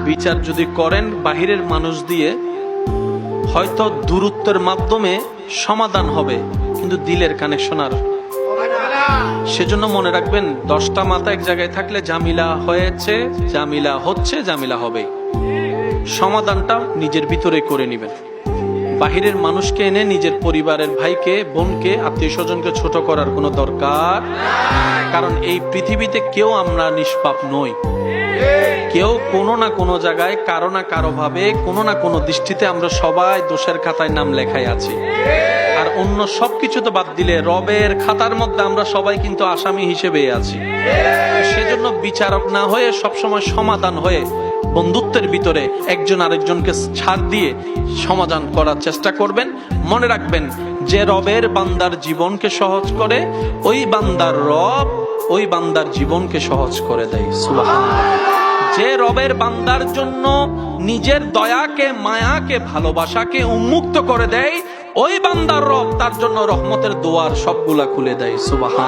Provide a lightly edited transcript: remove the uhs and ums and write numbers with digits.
বিচার যদি করেন বাহিরের মানুষ দিয়ে, হয়তো দূরত্বের মাধ্যমে সমাধান হবে, কিন্তু দিলের কানেকশন আর। সেজন্য মনে রাখবেন, 10টা মাথা এক জায়গায় থাকলে ঝামেলা হয়েছে, ঝামেলা হচ্ছে, ঝামেলা হবে। সমাধানটা নিজের ভিতরে করে নেবেন। বাহিরের মানুষকে এনে নিজের পরিবারের ভাইকে, বোনকে, আত্মীয় স্বজনকে ছোট করার কোনো দরকার, কারণ এই পৃথিবীতে কেউ আমরা নিষ্পাপ নই। কেউ কোনো না কোনো জায়গায়, কারো না কারো ভাবে, কোনো না কোনো দৃষ্টিতে আমরা সবাই দোষের খাতায় নাম লেখাই আছি। আর অন্য সবকিছু তো বাদ দিলে রবের খাতার মধ্যে আমরা সবাই কিন্তু আসামি হিসেবে আছি। সেজন্য বিচারক না হয়ে সবসময় সমাধান হয়ে বন্ধুত্বের ভিতরে একজন আরেকজনকে ছাড় দিয়ে সমাধান করার চেষ্টা করবেন। মনে রাখবেন, যে রবের বান্দার জীবনকে সহজ করে, ওই বান্দার রব ওই বান্দার জীবনকে সহজ করে দেয়। সুবহানাল্লাহ। যে রবের বান্দার জন্য নিজের দয়াকে, মায়াকে, ভালোবাসাকে উন্মুক্ত করে দেয়, ওই বান্দার রব তার জন্য রহমতের দুয়ার সবগুলা খুলে দেয়। সুবহানাল্লাহ।